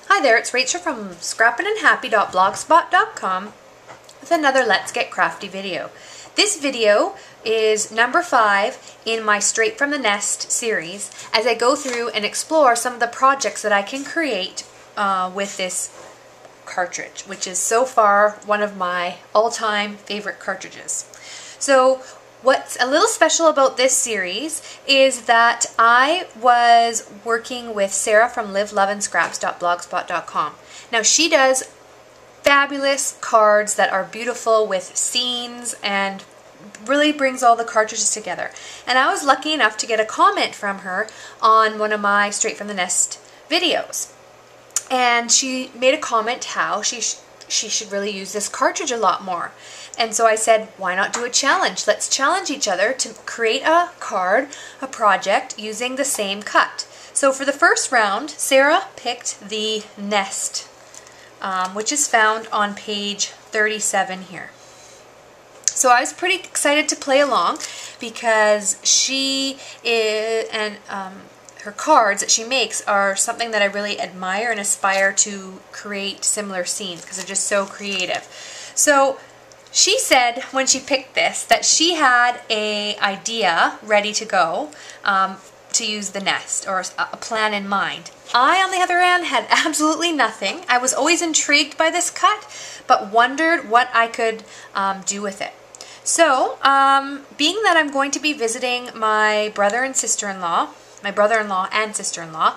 Hi there, it's Rachel from scrapeahappy.blogspot.com with another Let's Get Crafty video. This video is number 5 in my Straight from the Nest series as I go through and explore some of the projects that I can create with this cartridge, which is so far one of my all-time favorite cartridges. So what's a little special about this series is that I was working with Sarah from LiveLoveandSCraps.blogspot.com. Now she does fabulous cards that are beautiful with scenes and really brings all the cartridges together. And I was lucky enough to get a comment from her on one of my Straight from the Nest videos. And she made a comment how she should really use this cartridge a lot more. And so I said, why not do a challenge? Let's challenge each other to create a card, a project, using the same cut. So for the first round, Sarah picked the nest, which is found on page 37 here. So I was pretty excited to play along because she is, and her cards that she makes are something that I really admire and aspire to create similar scenes because they're just so creative. So she said when she picked this that she had an idea ready to go to use the nest, or a plan in mind. I, on the other hand, had absolutely nothing. I was always intrigued by this cut, but wondered what I could do with it. So, being that I'm going to be visiting my brother and sister-in-law, my brother-in-law and sister-in-law,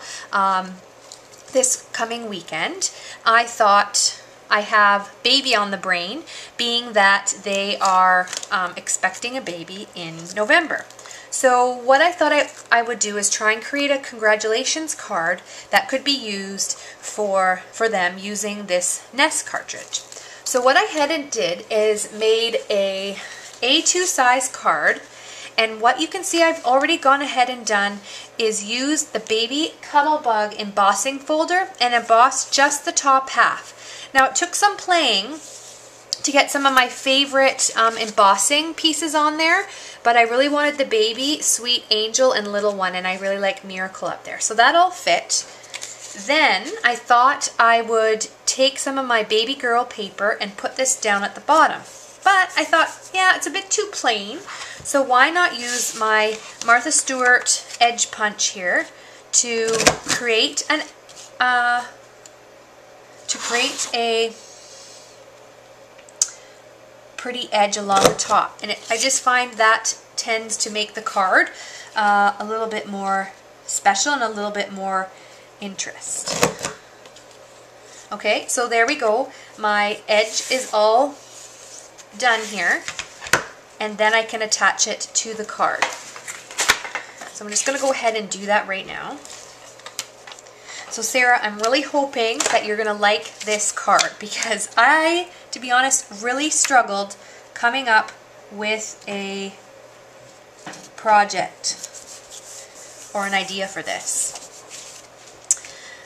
this coming weekend, I thought I have baby on the brain, being that they are expecting a baby in November. So what I thought I would do is try and create a congratulations card that could be used for them using this nest cartridge. So what I had and did is made a A2 size card, and what you can see I've already gone ahead and done is use the Baby Cuddlebug embossing folder and emboss just the top half. Now it took some playing to get some of my favorite embossing pieces on there, but I really wanted the baby, sweet angel, and little one, and I really like miracle up there. So that all fit. Then I thought I would take some of my baby girl paper and put this down at the bottom. But I thought, yeah, it's a bit too plain, so why not use my Martha Stewart edge punch here to create a pretty edge along the top. And I just find that tends to make the card a little bit more special and a little bit more interest. Okay, so there we go. My edge is all done here, and then I can attach it to the card. So I'm just going to go ahead and do that right now. So Sarah, I'm really hoping that you're going to like this card because I, to be honest, really struggled coming up with a project or an idea for this.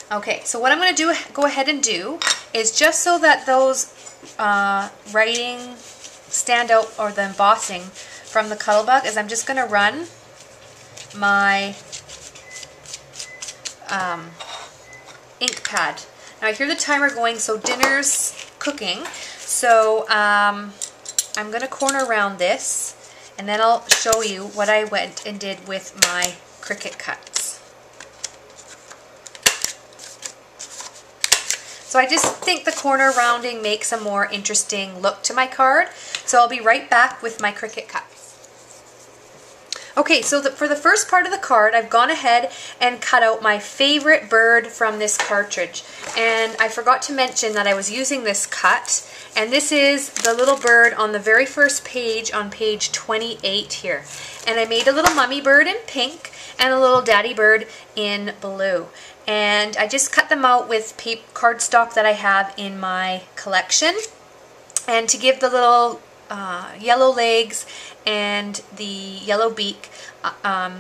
Okay, so what I'm going to go ahead and do is, just so that those writing stand out, or the embossing from the Cuddlebug, is I'm just going to run my ink pad. Now I hear the timer going, so dinner's cooking. So I'm going to corner around this, and then I'll show you what I went and did with my Cricut cuts. So I just think the corner rounding makes a more interesting look to my card. So I'll be right back with my Cricut cuts. Okay, so for the first part of the card, I've gone ahead and cut out my favorite bird from this cartridge. And I forgot to mention that I was using this cut, and this is the little bird on the very first page, on page 28 here. And I made a little mummy bird in pink and a little daddy bird in blue. And I just cut them out with cardstock that I have in my collection. And to give the little yellow legs and the yellow beak,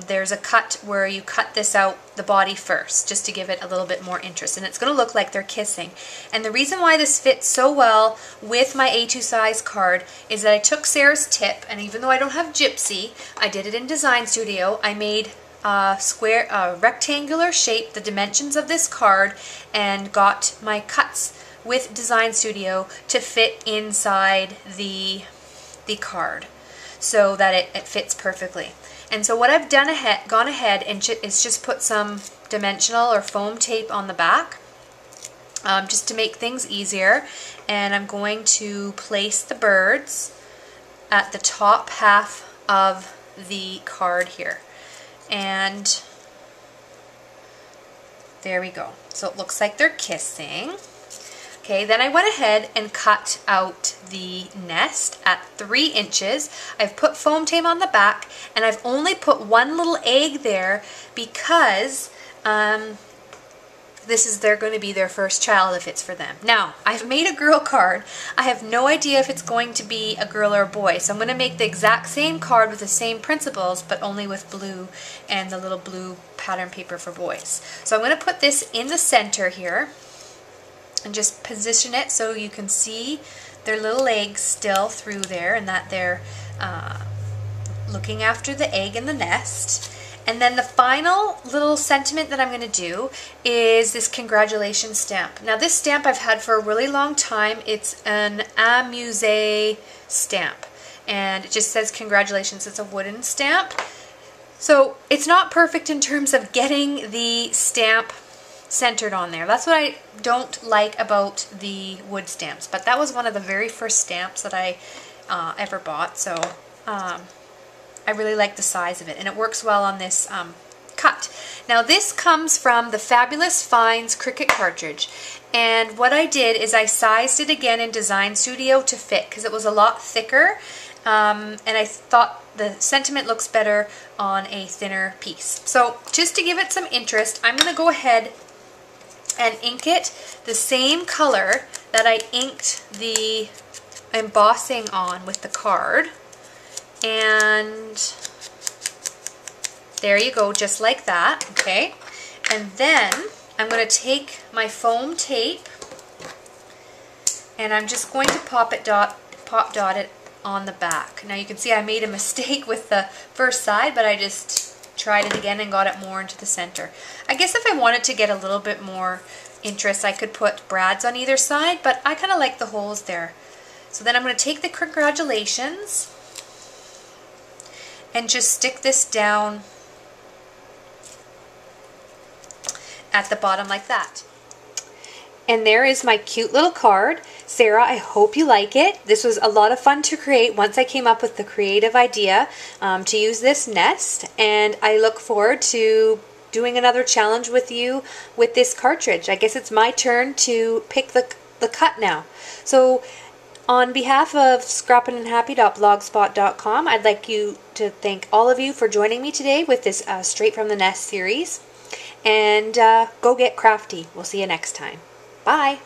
there's a cut where you cut this out, the body first, just to give it a little bit more interest. And it's going to look like they're kissing. And the reason why this fits so well with my A2 size card is that I took Sarah's tip, and even though I don't have Gypsy, I did it in Design Studio. I made rectangular shape, the dimensions of this card, and got my cuts with Design Studio to fit inside the card so that it fits perfectly. And so what I've gone ahead and is just put some dimensional or foam tape on the back, just to make things easier. And I'm going to place the birds at the top half of the card here. And there we go. So it looks like they're kissing. Okay, then I went ahead and cut out the nest at 3 inches. I've put foam tape on the back, and I've only put one little egg there because they're going to be their first child if it's for them. Now, I've made a girl card. I have no idea if it's going to be a girl or a boy, so I'm going to make the exact same card with the same principles, but only with blue and the little blue pattern paper for boys. So I'm going to put this in the center here and just position it so you can see their little legs still through there, and that they're looking after the egg in the nest. And then the final little sentiment that I'm going to do is this congratulations stamp. Now this stamp I've had for a really long time. It's an Amuse stamp, and it just says congratulations. It's a wooden stamp. So it's not perfect in terms of getting the stamp centered on there. That's what I don't like about the wood stamps, but that was one of the very first stamps that I ever bought, so I really like the size of it, and it works well on this cut. Now this comes from the Fabulous Finds Cricut cartridge, and what I did is I sized it again in Design Studio to fit because it was a lot thicker, and I thought the sentiment looks better on a thinner piece. So just to give it some interest, I'm going to go ahead and ink it the same color that I inked the embossing on with the card. And there you go, just like that, okay? And then I'm going to take my foam tape and I'm just going to pop dot it on the back. Now you can see I made a mistake with the first side, but I just tried it again and got it more into the center. I guess if I wanted to get a little bit more interest, I could put brads on either side, but I kind of like the holes there. So then I'm going to take the congratulations and just stick this down at the bottom like that. And there is my cute little card. Sarah, I hope you like it. This was a lot of fun to create once I came up with the creative idea to use this nest, and I look forward to doing another challenge with you with this cartridge. I guess it's my turn to pick the cut now. So on behalf of scrapeahappy.blogspot.com, I'd like to thank all of you for joining me today with this Straight from the Nest series. And go get crafty. We'll see you next time. Bye.